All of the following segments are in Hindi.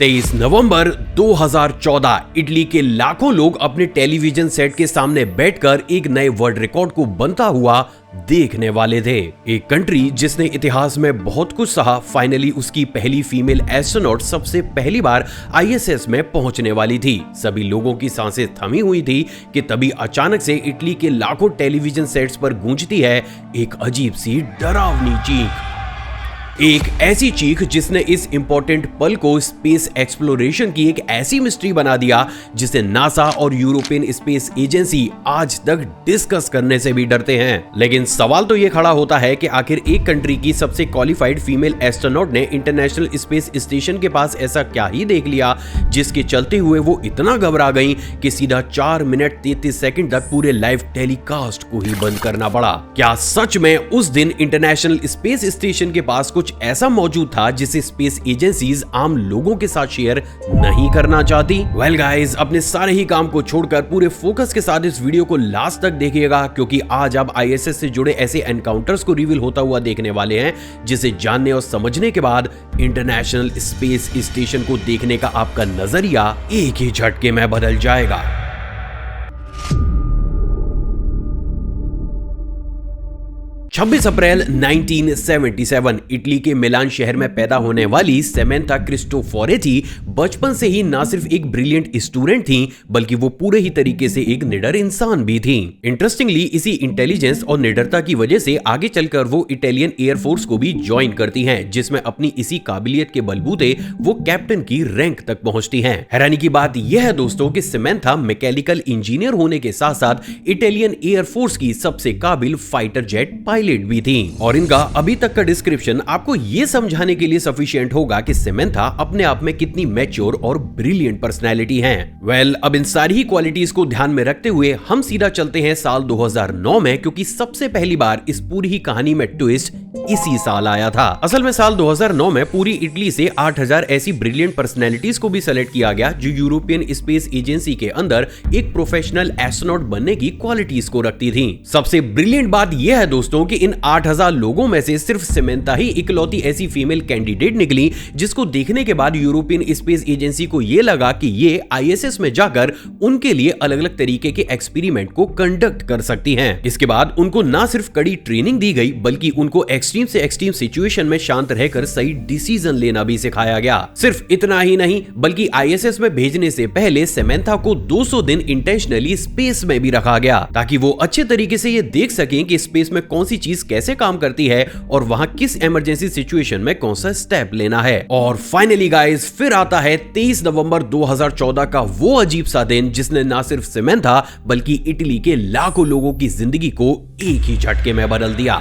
23 नवंबर 2014 इटली के लाखों लोग अपने टेलीविजन सेट के सामने बैठकर एक नए वर्ल्ड रिकॉर्ड को बनता हुआ देखने वाले थे। एक कंट्री जिसने इतिहास में बहुत कुछ सहा, फाइनली उसकी पहली फीमेल एस्ट्रोनॉट सबसे पहली बार आईएसएस में पहुंचने वाली थी। सभी लोगों की सांसें थमी हुई थी कि तभी अचानक से इटली के लाखों टेलीविजन सेट्स पर गूंजती है एक अजीब सी डरावनी चीख। एक ऐसी चीख जिसने इस इंपॉर्टेंट पल को स्पेस एक्सप्लोरेशन की एक ऐसी मिस्ट्री बना दिया जिसे नासा और यूरोपियन स्पेस एजेंसी आज तक डिस्कस करने से भी डरते हैं। लेकिन सवाल तो ये खड़ा होता है कि आखिर एक कंट्री की सबसे क्वालिफाइड फीमेल एस्ट्रोनॉट ने इंटरनेशनल स्पेस स्टेशन के पास ऐसा क्या ही देख लिया जिसके चलते हुए वो इतना घबरा गई कि सीधा 4 मिनट 33 सेकंड तक पूरे लाइव टेलीकास्ट को ही बंद करना पड़ा। क्या सच में उस दिन इंटरनेशनल स्पेस स्टेशन के पास कुछ ऐसा मौजूद था जिसे स्पेस एजेंसीज आम लोगों के साथ शेयर नहीं करना चाहती? वेल गाइस, अपने सारे ही काम को छोड़कर पूरे फोकस के साथ इस वीडियो को लास्ट तक देखिएगा, क्योंकि आज आप आईएसएस से जुड़े ऐसे एनकाउंटर्स को रिवील होता हुआ देखने वाले हैं जिसे जानने और समझने के बाद इंटरनेशनल स्पेस स्टेशन को देखने का आपका नजरिया एक ही झटके में बदल जाएगा। 26 अप्रैल 1977 इटली के मिलान शहर में पैदा होने वाली सेमेंथा क्रिस्टोफोरेटी बचपन से ही ना सिर्फ एक ब्रिलियंट स्टूडेंट थी बल्कि वो पूरे ही तरीके से एक निडर इंसान भी थी। इंटरेस्टिंगली इसी इंटेलिजेंस और निडरता की वजह से आगे चलकर वो इटालियन एयरफोर्स को भी ज्वाइन करती हैं, जिसमें अपनी इसी काबिलियत के बलबूते वो कैप्टन की रैंक तक पहुंचती हैं। हैरानी की बात यह है दोस्तों कि सेमेंथा मैकेनिकल इंजीनियर होने के साथ साथ इटालियन एयरफोर्स की सबसे काबिल फाइटर जेट पायलट भी थी। और इनका अभी तक का डिस्क्रिप्शन आपको यह समझाने के लिए सफिशिएंट होगा कि सेमेंथा अपने आप में कितनी मैच्योर और ब्रिलियंट पर्सनैलिटी हैं। वेल, अब इन सारी ही क्वालिटीज को ध्यान में रखते हुए हम सीधा चलते हैं साल 2009 में, क्योंकि सबसे पहली बार इस पूरी ही कहानी में ट्विस्ट इसी साल आया था। असल में साल 2009 में पूरी इटली से 8000 ऐसी ब्रिलियंट पर्सनैलिटीज को भी सेलेक्ट किया गया जो यूरोपियन स्पेस एजेंसी के अंदर एक प्रोफेशनल एस्ट्रोनॉट बनने की क्वालिटीज को रखती थी। सबसे ब्रिलियंट बात यह है दोस्तों कि इन 8000 लोगों में से सिर्फ सेमेंथा ही इकलौती ऐसी फीमेल कैंडिडेट निकली जिसको देखने के बाद यूरोपियन स्पेस एजेंसी को यह लगा कि ये आईएसएस में जाकर उनके लिए अलग अलग तरीके के एक्सपेरिमेंट को कंडक्ट कर सकती हैं। इसके बाद उनको ना सिर्फ कड़ी ट्रेनिंग दी गई बल्कि उनको एक्सट्रीम से एक्सट्रीम सिचुएशन में शांत रहकर सही डिसीजन लेना भी सिखाया गया। सिर्फ इतना ही नहीं बल्कि आईएसएस में भेजने से पहले सेमेंथा को 200 दिन इंटेंशनली स्पेस में भी रखा गया ताकि वो अच्छे तरीके से ये देख सकें कि स्पेस में कौन सी चीज कैसे काम करती है और वहां किस इमरजेंसी सिचुएशन में कौन सा स्टेप लेना है। और फाइनली गाइस, फिर आता है 23 नवंबर 2014 का वो अजीब सा दिन जिसने ना सिर्फ सेमेंथा बल्कि इटली के लाखों लोगों की जिंदगी को एक ही झटके में बदल दिया।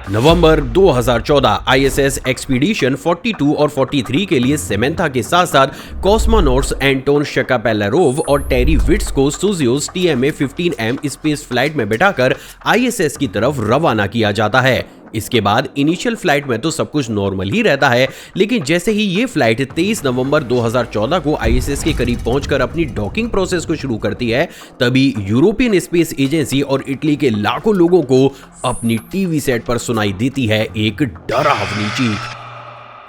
नवंबर 2014 आईएसएस एक्सपीडिशन 42 और 43 के लिए सेमेंथा के साथ साथ कॉस्मोनॉट्स एंटोन शकापेलारोव और टेरी विट्स को सोयुज़ TMA-15M स्पेस फ्लाइट में बिठाकर आईएसएस की तरफ रवाना किया जाता है। इसके बाद इनिशियल फ्लाइट में तो सब कुछ नॉर्मल ही रहता है, लेकिन जैसे ही ये फ्लाइट 23 नवंबर 2014 को आईएसएस के करीब पहुंचकर अपनी डॉकिंग प्रोसेस को शुरू करती है, तभी यूरोपियन स्पेस एजेंसी और इटली के लाखों लोगों को अपनी टीवी सेट पर सुनाई देती है एक डरावनी चीख।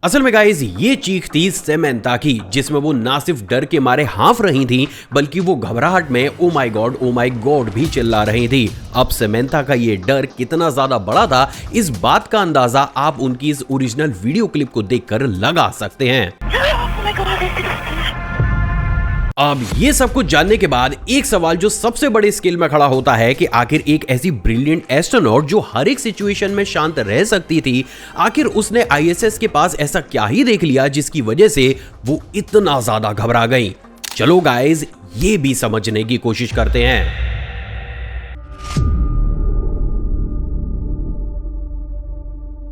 असल में गाइस, ये चीख थी सेमेंथा की, जिसमें वो ना सिर्फ डर के मारे हाँफ रही थी बल्कि वो घबराहट में ओ माय गॉड भी चिल्ला रही थी। अब सेमेंथा का ये डर कितना ज्यादा बड़ा था, इस बात का अंदाजा आप उनकी इस ओरिजिनल वीडियो क्लिप को देखकर लगा सकते हैं। अब ये सब कुछ जानने के बाद एक सवाल जो सबसे बड़े स्केल में खड़ा होता है कि आखिर एक ऐसी ब्रिलियंट एस्ट्रोनॉट जो हर एक सिचुएशन में शांत रह सकती थी, आखिर उसने आईएसएस के पास ऐसा क्या ही देख लिया जिसकी वजह से वो इतना ज्यादा घबरा गई। चलो गाइस, ये भी समझने की कोशिश करते हैं।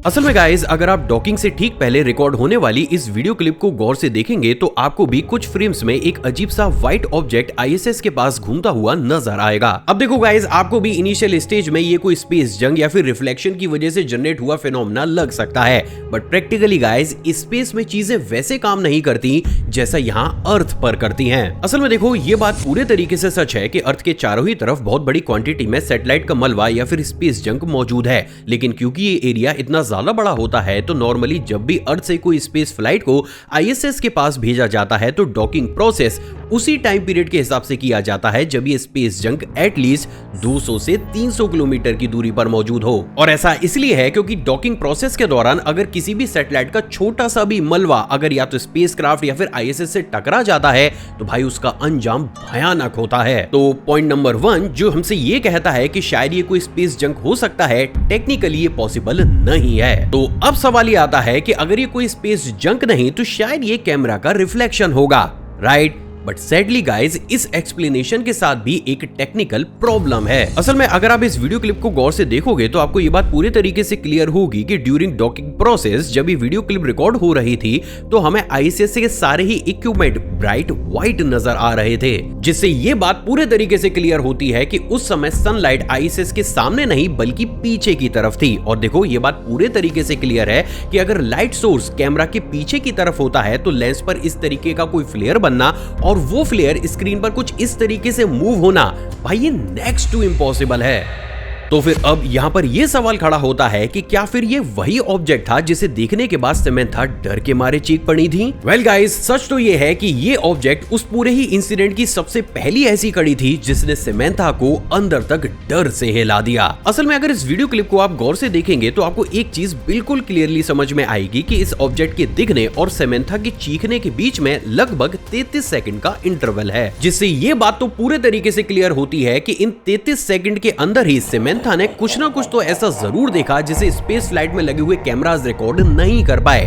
असल में गाइस, अगर आप डॉकिंग से ठीक पहले रिकॉर्ड होने वाली इस वीडियो क्लिप को गौर से देखेंगे तो आपको भी कुछ फ्रेम्स में एक अजीब सा व्हाइट ऑब्जेक्ट आईएसएस के पास घूमता हुआ नजर आएगा। अब देखो गाइस, आपको भी इनिशियल स्टेज में ये कोई स्पेस जंग या फिर रिफ्लेक्शन की वजह से जनरेट हुआ फिनोमेना लग सकता है, बट प्रैक्टिकली गाइस स्पेस में चीजें वैसे काम नहीं करती जैसा यहाँ अर्थ पर करती हैं। असल में देखो, ये बात पूरे तरीके से सच है कि अर्थ के चारों ही तरफ बहुत बड़ी क्वांटिटी में सैटेलाइट का मलबा या फिर स्पेस जंक मौजूद है, लेकिन क्योंकि ये एरिया इतना ज्यादा बड़ा होता है तो नॉर्मली जब भी अर्थ से कोई स्पेस फ्लाइट को आईएसएस के पास भेजा जाता है तो डॉकिंग प्रोसेस उसी टाइम पीरियड के हिसाब से किया जाता है जब ये स्पेस जंक एटलीस्ट 200 से 300 किलोमीटर की दूरी पर मौजूद हो। और ऐसा इसलिए है क्योंकि डॉकिंग प्रोसेस के दौरान अगर किसी भी सैटेलाइट का छोटा सा भी मलबा अगर या तो स्पेसक्राफ्ट या फिर आईएसएस से टकरा जाता है तो भाई उसका अंजाम भयानक होता है। तो पॉइंट नंबर 1 जो हमसे ये कहता है कि शायद ये कोई स्पेस जंक हो सकता है, टेक्निकली ये पॉसिबल नहीं है। तो अब सवाल ये आता है कि अगर ये कोई स्पेस जंक नहीं तो शायद ये कैमरा का रिफ्लेक्शन होगा, राइट? बट सैडली गाइज इस एक्सप्लेनेशन के साथ भी एक टेक्निकल प्रॉब्लम है। असल में अगर आप इस वीडियो क्लिप को गौर से देखोगे तो आपको ये बात पूरे तरीके से क्लियर होगी कि ड्यूरिंग डॉकिंग प्रोसेस जब ये वीडियो क्लिप रिकॉर्ड हो रही थी तो हमें आईएसएस के सारे ही इक्विपमेंट ब्राइट व्हाइट नजर आ रहे थे, जिससे ये बात पूरे तरीके से क्लियर होती है कि उस समय सनलाइट आईएसएस के सामने नहीं बल्कि पीछे की तरफ थी। और देखो ये बात पूरे तरीके से क्लियर है कि अगर लाइट सोर्स कैमरा के पीछे की तरफ होता है तो लेंस पर इस तरीके का कोई फ्लेयर बनना और वो फ्लेयर स्क्रीन पर कुछ इस तरीके से मूव होना, भाई ये नेक्स्ट टू इम्पॉसिबल है। तो फिर अब यहाँ पर यह सवाल खड़ा होता है कि क्या फिर ये वही ऑब्जेक्ट था जिसे देखने के बाद समंथा डर के मारे चीख पड़ी थी? वेल गाइस, सच तो ये है कि ये ऑब्जेक्ट उस पूरे ही इंसिडेंट की सबसे पहली ऐसी कड़ी थी जिसने समंथा को अंदर तक डर से हिला दिया। असल में अगर इस वीडियो क्लिप को आप गौर से देखेंगे तो आपको एक चीज बिल्कुल क्लियरली समझ में आएगी कि इस ऑब्जेक्ट के दिखने और समंथा के चीखने के बीच में लगभग 33 सेकंड का इंटरवल है, जिससे ये बात तो पूरे तरीके से क्लियर होती है कि इन 33 सेकंड के अंदर ही समंथा ने कुछ ना कुछ तो ऐसा जरूर देखा जिसे स्पेस फ्लाइट में लगे हुए कैमरास रिकॉर्ड नहीं कर पाए।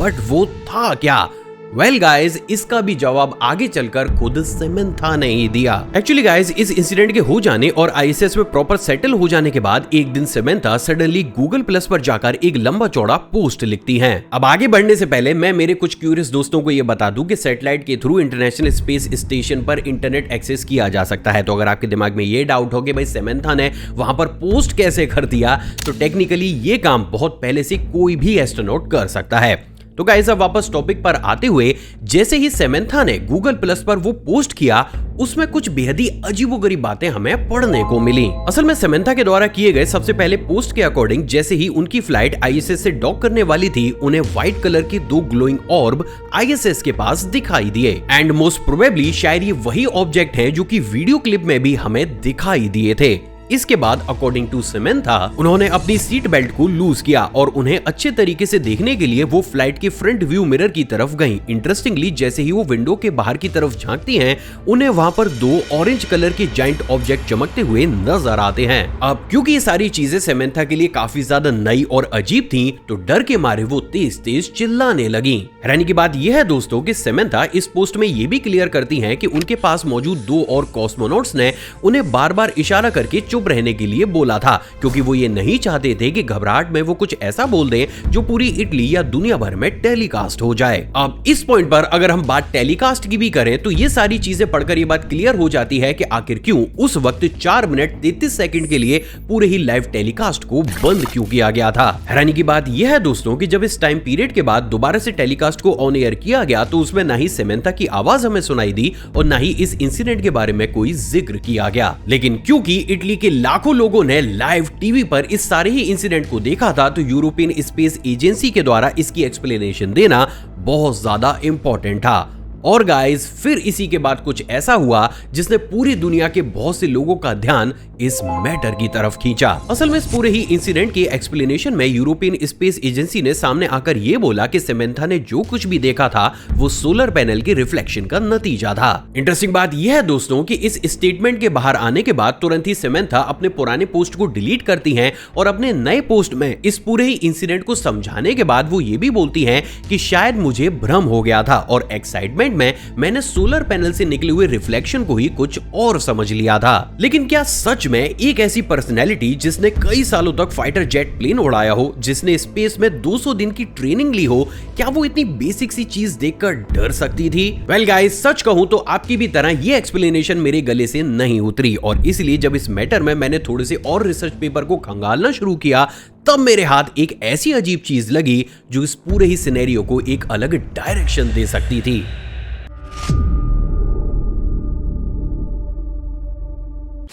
बट वो था क्या? वेल गाइज, इसका भी जवाब आगे चलकर खुद समंथा ने ही दिया। एक्चुअली गाइज, इस इंसिडेंट के हो जाने और आईएसएस में प्रॉपर सेटल हो जाने के बाद एक दिन समंथा सडनली गूगल प्लस पर जाकर एक लंबा चौड़ा पोस्ट लिखती हैं। अब आगे बढ़ने से पहले मैं मेरे कुछ क्यूरियस दोस्तों को ये बता दूं कि सैटेलाइट के थ्रू इंटरनेशनल स्पेस स्टेशन पर इंटरनेट एक्सेस किया जा सकता है। तो अगर आपके दिमाग में ये डाउट हो कि भाई समंथा ने वहां पर पोस्ट कैसे कर दिया, तो टेक्निकली ये काम बहुत पहले से कोई भी एस्ट्रोनॉट कर सकता है। तो गाइस, अब वापस टॉपिक पर आते हुए, जैसे ही समंथा ने गूगल प्लस पर वो पोस्ट किया उसमें कुछ बेहद ही अजीबोगरीब बातें हमें पढ़ने को मिली। असल में समंथा के द्वारा किए गए सबसे पहले पोस्ट के अकॉर्डिंग जैसे ही उनकी फ्लाइट आईएसएस से डॉक करने वाली थी उन्हें व्हाइट कलर के 2 ग्लोइंग ऑर्ब आईएसएस के पास दिखाई दिए। एंड मोस्ट प्रोबेबली शायद ये वही ऑब्जेक्ट हैं जो कि वीडियो क्लिप में भी हमें दिखाई दिए थे। इसके बाद अकॉर्डिंग टू समंथा उन्होंने अपनी सीट बेल्ट को लूज किया और उन्हें अच्छे तरीके से देखने के लिए वो फ्लाइट के फ्रंट व्यू मिरर की तरफ गईं। इंटरेस्टिंगली जैसे ही वो विंडो के बाहर की तरफ झांकती हैं, उन्हें वहां पर 2 ऑरेंज कलर के जाइंट ऑब्जेक्ट चमकते हुए नजर आते हैं। अब क्योंकि ये सारी चीजें समंथा के लिए काफी ज्यादा नई और अजीब थी तो डर के मारे वो तेज तेज चिल्लाने लगी। हैरानी की बात यह है दोस्तों कि समंथा इस पोस्ट में ये भी क्लियर करती हैं कि उनके पास मौजूद 2 और कॉस्मोनॉट्स ने उन्हें बार बार इशारा करके चुप रहने के लिए बोला था, क्योंकि वो ये नहीं चाहते थे कि घबराहट में वो कुछ ऐसा बोल दें जो पूरी इटली या दुनिया भर में टेलीकास्ट हो जाए। अब इस पॉइंट पर अगर हम बात टेलीकास्ट की भी करें तो ये सारी चीजें पढ़कर ये बात क्लियर हो जाती है कि आखिर क्यों उस वक्त 4 मिनट 33 सेकंड के लिए पूरे ही लाइव टेलीकास्ट को बंद क्यों किया गया था। हैरानी की बात यह है दोस्तों कि जब इस टाइम पीरियड के बाद दोबारा से टेलीकास्ट को ऑन एयर किया गया तो उसमें ना ही समंथा की आवाज हमें सुनाई दी और ना ही इस इंसिडेंट के बारे में कोई जिक्र किया गया। लेकिन क्योंकि इटली के लाखों लोगों ने लाइव टीवी पर इस सारे ही इंसिडेंट को देखा था तो यूरोपियन स्पेस एजेंसी के द्वारा इसकी एक्सप्लेनेशन देना बहुत ज्यादा इंपॉर्टेंट था। और गाइस, फिर इसी के बाद कुछ ऐसा हुआ जिसने पूरी दुनिया के बहुत से लोगों का ध्यान इस मैटर की तरफ खींचा। असल में इस पूरे ही इंसिडेंट के एक्सप्लेनेशन में यूरोपियन स्पेस एजेंसी ने सामने आकर ये बोला कि समंथा ने जो कुछ भी देखा था वो सोलर पैनल के रिफ्लेक्शन का नतीजा था। इंटरेस्टिंग बात यह है दोस्तों कि इस स्टेटमेंट के बाहर आने के बाद तुरंत ही समंथा अपने पुराने पोस्ट को डिलीट करती हैं और अपने नए पोस्ट में इस पूरे ही इंसिडेंट को समझाने के बाद वो ये भी बोलती हैं कि शायद मुझे भ्रम हो गया था और एक्साइटमेंट में मैंने सोलर पैनल से निकले हुए रिफ्लेक्शन को ही कुछ और समझ लिया था। लेकिन क्या सच में एक ऐसी पर्सनैलिटी जिसने कई सालों तक फाइटर जेट प्लेन उड़ाया हो, जिसने स्पेस में 200 दिन की ट्रेनिंग ली हो, क्या वो इतनी बेसिक सी चीज देखकर डर सकती थी? वेल गाइस, सच कहूं तो आपकी भी तरह ये एक्सप्लेनेशन मेरे गले से नहीं उतरी और इसलिए जब इस मैटर में मैंने थोड़े से और रिसर्च पेपर को खंगालना शुरू किया तब मेरे हाथ एक ऐसी अजीब चीज लगी जो इस पूरे ही सिनेरियो को एक अलग डायरेक्शन दे सकती थी।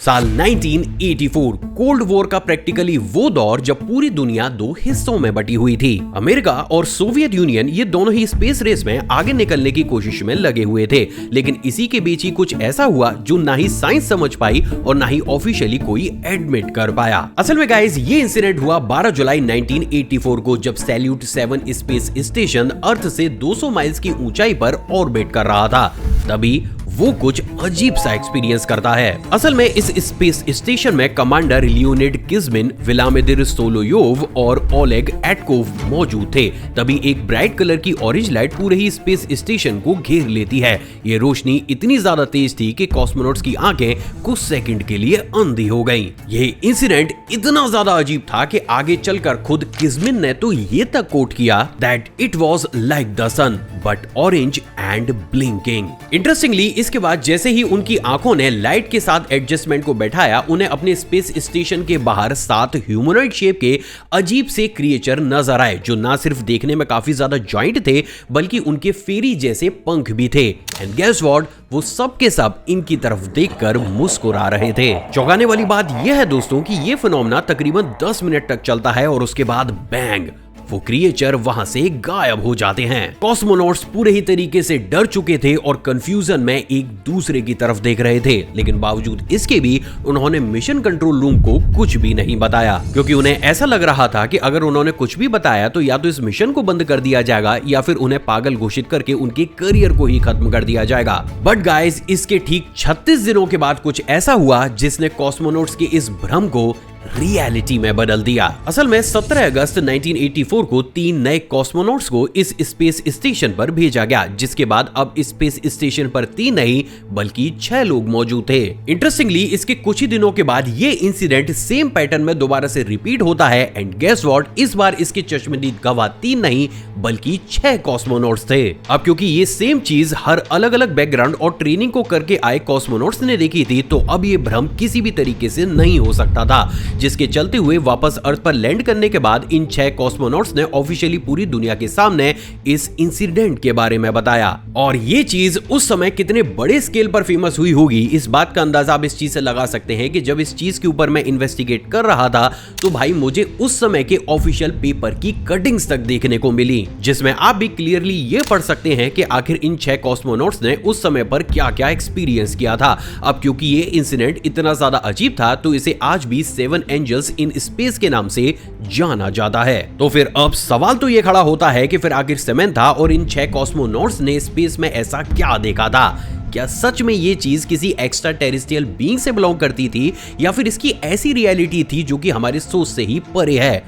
साल 1984 कोल्ड वॉर का प्रैक्टिकली वो दौर जब पूरी दुनिया दो हिस्सों में बटी हुई थी। अमेरिका और सोवियत यूनियन ये दोनों ही स्पेस रेस में आगे निकलने की कोशिश में लगे हुए थे, लेकिन इसी के बीच ही कुछ ऐसा हुआ जो ना ही साइंस समझ पाई और ना ही ऑफिशियली कोई एडमिट कर पाया। असल में गाइस ये इंसिडेंट हुआ 12 जुलाई 1984 को, जब सैल्यूट 7 स्पेस स्टेशन अर्थ से 200 माइल्स की ऊंचाई पर ऑर्बिट कर रहा था। तभी वो कुछ अजीब सा एक्सपीरियंस करता है। असल में इस स्पेस स्टेशन में कमांडर लियोनिड किज़मिन, व्लादिमीर सोलोयोव और ओलेग एटकोव मौजूद थे। तभी एक ब्राइट कलर की ऑरेंज लाइट पूरे ही स्पेस स्टेशन को घेर लेती है। ये रोशनी इतनी ज्यादा तेज थी कि कॉस्मोनॉट्स की आंखें कुछ सेकंड के लिए अंधी हो गईं। ये इंसिडेंट इतना ज्यादा अजीब था कि आगे चलकर खुद किज़मिन ने तो ये तक कोट किया that it was like the sun but orange and blinking. Interestingly इसके बाद जैसे ही उनकी आंखों ने लाइट के साथ एडजस्टमेंट को बैठाया, उन्हें अपने स्पेस स्टेशन के बाहर 7 ह्यूमनॉइड शेप के अजीब से क्रिएचर नजर आए, जो ना सिर्फ देखने में काफी ज्यादा जॉइंट थे बल्कि उनके फेरी जैसे पंख भी थे। एंड गेस व्हाट, वो सब के सब इनकी तरफ देखकर मुस्कुरा रहे थे। चौंकाने वाली बात यह है दोस्तों कि ये फिनोमेना तकरीबन 10 मिनट तक चलता है और उसके बाद बैंग, वो क्रिएचर वहां से गायब हो जाते हैं। कॉस्मोनॉट्स पूरे ही तरीके से डर चुके थे और कंफ्यूजन में एक दूसरे की तरफ देख रहे थे, लेकिन बावजूद इसके भी उन्होंने मिशन कंट्रोल रूम को कुछ भी नहीं बताया, क्योंकि उन्हें ऐसा लग रहा था कि अगर उन्होंने कुछ भी बताया तो या तो इस मिशन को बंद कर दिया जाएगा या फिर उन्हें पागल घोषित करके उनके करियर को ही खत्म कर दिया जाएगा। बट गाइस, इसके ठीक 36 दिनों के बाद कुछ ऐसा हुआ जिसने कॉस्मोनॉट्स के इस भ्रम को रियलिटी में बदल दिया। असल में 17 अगस्त 1984 को 3 नए कॉस्मोनॉट्स को इस स्पेस स्टेशन पर भेजा गया, जिसके बाद अब स्पेस स्टेशन पर 3 नहीं बल्कि 6 लोग मौजूद थे। इंटरेस्टिंगली इसके कुछ ही दिनों के बाद ये इंसिडेंट सेम पैटर्न में दोबारा से रिपीट होता है। एंड गेस व्हाट, इस बार इसके चश्मदीद गवाह 3 नहीं बल्कि 6 कॉस्मोनॉट्स थे। अब क्योंकि ये सेम चीज हर अलग अलग बैकग्राउंड और ट्रेनिंग को करके आए कॉस्मोनॉट्स ने देखी थी, तो अब ये भ्रम किसी भी तरीके से नहीं हो सकता था, जिसके चलते हुए वापस अर्थ पर लैंड करने के बाद इन 6 कॉस्मोनॉट्स ने ऑफिशियली पूरी दुनिया के सामने इस इंसिडेंट के बारे में बताया। और ये चीज उस समय कितने बड़े स्केल पर फेमस हुई होगी, इस बात का अंदाजा आप इस चीज से लगा सकते हैं कि जब इस चीज के ऊपर मैं इन्वेस्टिगेट कर रहा था तो भाई मुझे उस समय के ऑफिशियल पेपर की कटिंग्स तक देखने को मिली, जिसमें आप भी क्लियरली ये पढ़ सकते हैं कि आखिर इन 6 कॉस्मोनॉट्स ने उस समय पर क्या क्या एक्सपीरियंस किया था। अब क्योंकि ये इंसिडेंट इतना ज्यादा अजीब था तो इसे आज भी 7 एंजल्स इन स्पेस के नाम से जाना जाता है। तो फिर अब सवाल तो ये खड़ा होता है कि फिर आखिर समंथा और इन 6 कॉस्मोनॉट्स ने स्पेस में ऐसा क्या देखा था? क्या सच में ये चीज किसी एक्स्ट्रा टेरेस्ट्रियल बीइंग से बिलोंग करती थी या फिर इसकी ऐसी रियलिटी थी जो कि हमारी सोच से ही परे है?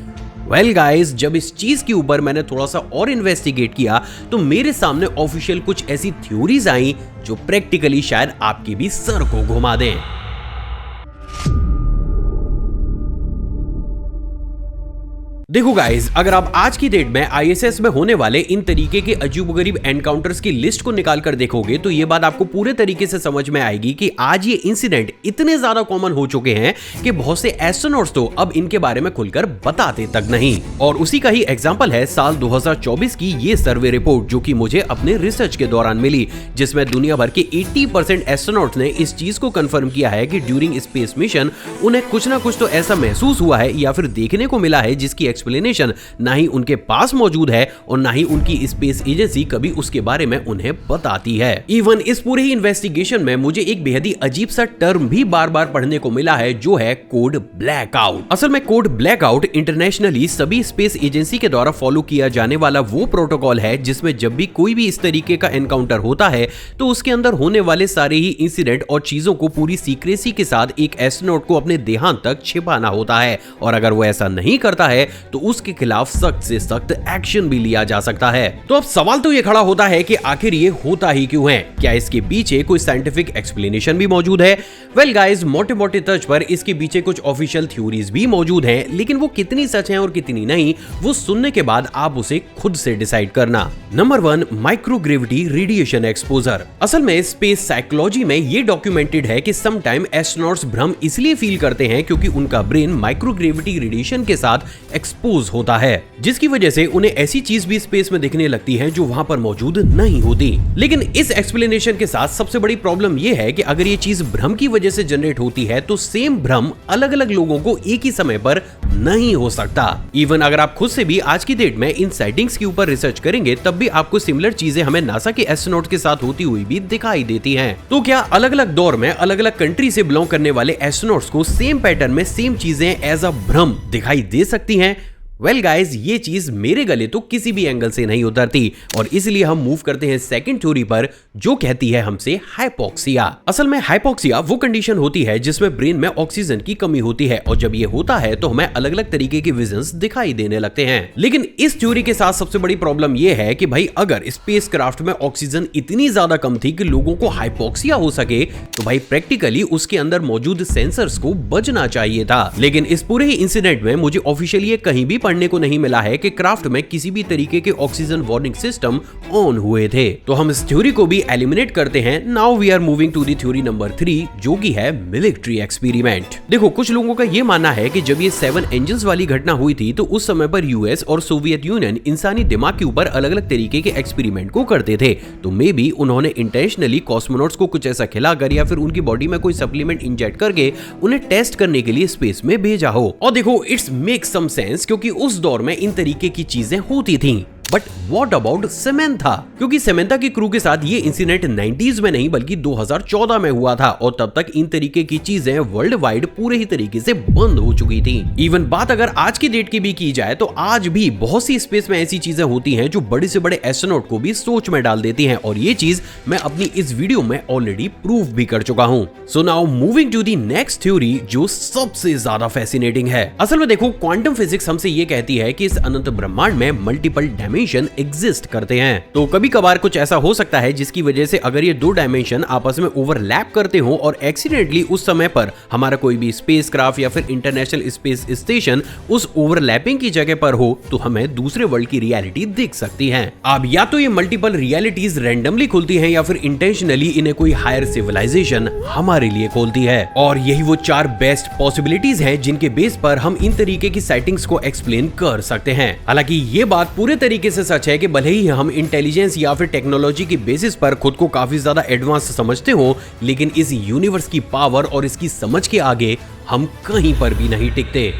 वेल गाइस, जब इस चीज के ऊपर मैंने थोड़ा सा और इन्वेस्टिगेट किया तो मेरे सामने ऑफिशियल कुछ ऐसी थ्योरीज आई जो प्रैक्टिकली शायद आपके भी सर को घुमा दें। देखो गाइस, अगर आप आज की डेट में आईएसएस में होने वाले इन तरीके के अजीबोगरीब एनकाउंटर्स की लिस्ट को निकाल कर देखोगे तो ये बात आपको पूरे तरीके से समझ में आएगी कि आज ये इंसिडेंट इतने ज्यादा कॉमन हो चुके हैं कि बहुत से एस्ट्रोनॉट्स तो अब इनके बारे में खुलकर बताते तक नहीं। और उसी का ही एग्जांपल है साल 2024 की ये सर्वे रिपोर्ट जो कि मुझे अपने रिसर्च के दौरान मिली, जिसमें दुनिया भर के 80% एस्ट्रोनॉट्स ने इस चीज को कंफर्म किया है कि ड्यूरिंग स्पेस मिशन उन्हें कुछ ना कुछ तो ऐसा महसूस हुआ है या फिर देखने को मिला है जिसकी एक्सप्लेनेशन ना ही उनके पास मौजूद है और ना ही उनकी स्पेस एजेंसी कभी उसके बारे में उन्हें बताती है। इवन इस पूरे ही इन्वेस्टिगेशन में मुझे एक बेहद ही अजीब सा टर्म भी बार बार पढ़ने को मिला है जो है कोड ब्लैकआउट। असल में कोड ब्लैकआउट इंटरनेशनली सभी स्पेस एजेंसी के द्वारा फॉलो किया जाने वाला वो प्रोटोकॉल है जिसमें जब भी कोई भी इस तरीके का एनकाउंटर होता है तो उसके अंदर होने वाले सारे ही इंसिडेंट और चीजों को पूरी सीक्रेसी के साथ एक एस्ट्रोनॉट को अपने देहांत तक छिपाना होता है, और अगर वो ऐसा नहीं करता है तो उसके खिलाफ सख्त से सख्त एक्शन भी लिया जा सकता है। तो अब सवाल तो ये खड़ा होता है कि आखिर ये होता ही क्यों है? क्या इसके पीछे कोई साइंटिफिक एक्सप्लेनेशन भी मौजूद है? वेल गाइस, मोटे मोटे तर्ज पर इसके पीछे कुछ ऑफिशियल थ्योरीज भी मौजूद हैं, लेकिन वो कितनी सच हैं और कितनी नहीं वो सुनने के बाद आप उसे खुद से डिसाइड करना। Number 1, microgravity radiation exposure. असल में स्पेस साइकोलॉजी में ये डॉक्यूमेंटेड है कि सम टाइम एस्ट्रोनॉट्स भ्रम इसलिए फील करते हैं क्योंकि उनका ब्रेन माइक्रोग्रेविटी रेडिएशन के साथ एक्सपोज होता है, जिसकी वजह से उन्हें ऐसी चीज भी स्पेस में दिखने लगती है जो वहां पर मौजूद नहीं होती। लेकिन इस एक्सप्लेनेशन के साथ सबसे बड़ी प्रॉब्लम यह है कि अगर ये चीज भ्रम की वजह से जनरेट होती है तो सेम भ्रम अलग अलग लोगों को एक ही समय पर नहीं हो सकता। इवन अगर आप खुद से भी आज की डेट में इन साइटिंग्स के ऊपर रिसर्च करेंगे तब भी आपको सिमिलर चीजें हमें नासा के एस्ट्रोनॉट के साथ होती हुई भी दिखाई देती हैं। तो क्या अलग अलग दौर में अलग अलग कंट्री से बिलोंग करने वाले एस्ट्रोनॉट्स को सेम पैटर्न में सेम चीजें एज अ भ्रम दिखाई दे सकती हैं? वेल गाइज, ये चीज मेरे गले तो किसी भी एंगल से नहीं उतरती और इसलिए हम मूव करते हैं सेकंड थ्योरी पर, जो कहती है हमसे हाइपोक्सिया। असल में हाइपोक्सिया वो कंडीशन होती है जिसमें ब्रेन में ऑक्सीजन की कमी होती है और जब ये होता है तो हमें अलग अलग तरीके के विजन्स दिखाई देने लगते हैं। लेकिन इस थ्योरी के साथ सबसे बड़ी प्रॉब्लम ये है कि भाई अगर स्पेस क्राफ्ट में ऑक्सीजन इतनी ज्यादा कम थी कि लोगों को हाइपोक्सिया हो सके तो भाई प्रैक्टिकली उसके अंदर मौजूद सेंसर्स को बचना चाहिए था। लेकिन इस पूरे ही इंसिडेंट में मुझे ऑफिशियली कहीं भी पढ़ने को नहीं मिला है कि क्राफ्ट में किसी भी तरीके के ऑक्सीजन वार्निंग सिस्टम ऑन हुए थे। तो हम इस थ्योरी को भी एलिमिनेट करते हैं। Now we are moving to the theory number 3, जो की है मिलिट्री एक्सपेरिमेंट। देखो, कुछ लोगों का ये मानना है कि जब ये 7 इंजन्स वाली घटना हुई थी तो उस समय पर यूएस और सोवियत यूनियन इंसानी दिमाग के ऊपर अलग अलग तरीके के एक्सपेरिमेंट को करते थे। तो मे बी उन्होंने इंटेंशनली कॉस्मोनॉट्स को कुछ ऐसा खिलाकर या फिर उनकी बॉडी में कोई सप्लीमेंट इंजेक्ट करके उन्हें टेस्ट करने के लिए स्पेस में भेजा हो। और देखो, इट्स मेक सम सेंस क्योंकि उस दौर में इन तरीके की चीजें होती थीं। But what about Samantha? क्योंकि सेमेंथा की क्रू के साथ ये इंसिडेंट 90s में नहीं बल्कि 2014 में हुआ था और तब तक इन तरीके की चीजें वर्ल्ड वाइड पूरे ही तरीके से बंद हो चुकी थी। इवन बात अगर आज की डेट की भी की जाए तो आज भी बहुत सी स्पेस में ऐसी चीजें होती हैं जो बड़े से बड़े एस्ट्रोनॉट को भी सोच में डाल देती हैं और ये चीज मैं अपनी इस वीडियो में ऑलरेडी प्रूव भी कर चुका हूं। So now moving to the next theory, जो सबसे ज्यादा फैसिनेटिंग है। असल में देखो, क्वांटम फिजिक्स हमसे ये कहती है कि इस अनंत ब्रह्मांड में मल्टीपल एग्जिस्ट करते हैं। तो कभी कभार कुछ ऐसा हो सकता है जिसकी वजह से अगर ये 2 डायमेंशन आपस में ओवरलैप करते हो और एक्सीडेंटली उस समय पर हमारा कोई भी स्पेसक्राफ्ट या फिर इंटरनेशनल स्पेस स्टेशन उस ओवरलैपिंग की जगह पर हो तो हमें दूसरे वर्ल्ड की रियलिटी दिख सकती है। अब या तो ये मल्टीपल रियलिटीज रैंडमली खुलती हैं या फिर इंटेंशनली इन्हें कोई हायर सिविलाइजेशन हमारे लिए खोलती है। और यही वो 4 बेस्ट पॉसिबिलिटीज हैं जिनके बेस पर हम इन तरीके की साइटिंग्स को एक्सप्लेन कर सकते हैं। हालांकि ये बात पूरे तरीके से सच है कि भले ही हम इंटेलिजेंस या फिर टेक्नोलॉजी की बेसिस पर खुद को काफी ज्यादा एडवांस समझते हो, लेकिन इस यूनिवर्स की पावर और इसकी समझ के आगे हम कहीं पर भी नहीं टिकते।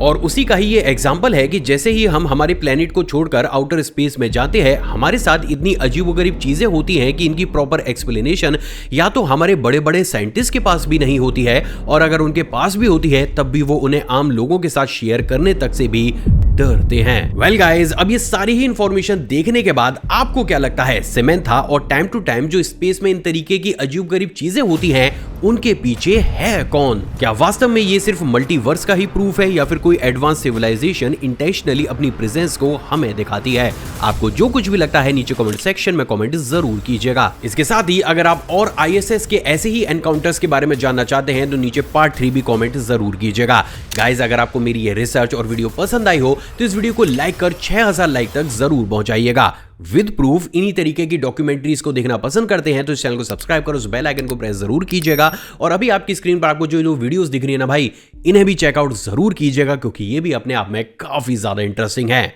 और उसी का ही ये एग्जाम्पल है कि जैसे ही हम हमारे प्लेनेट को छोड़कर आउटर स्पेस में जाते हैं, हमारे साथ इतनी अजीबोगरीब चीजें होती हैं कि इनकी प्रॉपर एक्सप्लेनेशन या तो हमारे बड़े बड़े साइंटिस्ट के पास भी नहीं होती है और अगर उनके पास भी होती है तब भी वो उन्हें आम लोगों के साथ शेयर करने तक से भी डरते हैं। वेल गाइज, अब ये सारी ही इंफॉर्मेशन देखने के बाद आपको क्या लगता है, सेमेंथा और टाइम टू टाइम जो स्पेस में इन तरीके की अजीबोगरीब चीजें होती हैं उनके पीछे है कौन? क्या वास्तव में ये सिर्फ मल्टीवर्स का ही प्रूफ है या फिर कोई एडवांस सिविलाइजेशन इंटेंशनली अपनी प्रेजेंस को हमें दिखाती है? आपको जो कुछ भी लगता है नीचे कमेंट सेक्शन में कमेंट जरूर कीजिएगा। इसके साथ ही अगर आप और ISS के ऐसे ही एनकाउंटर्स के बारे में जानना चाहते हैं तो नीचे पार्ट 3 भी कमेंट जरूर कीजिएगा। गाइज, अगर आपको मेरी ये रिसर्च और वीडियो पसंद आई हो तो इस वीडियो को लाइक कर 6000 लाइक तक जरूर पहुंचाइएगा। विद प्रूफ इन्हीं तरीके की डॉक्यूमेंट्रीज को देखना पसंद करते हैं तो इस चैनल को सब्सक्राइब करो, उस बेल आइकन को प्रेस जरूर कीजिएगा और अभी आपकी स्क्रीन पर आपको जो वीडियोस दिख रही है ना भाई, इन्हें भी चेकआउट जरूर कीजिएगा क्योंकि ये भी अपने आप में काफी ज्यादा इंटरेस्टिंग है।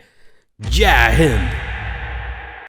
जय हिंद।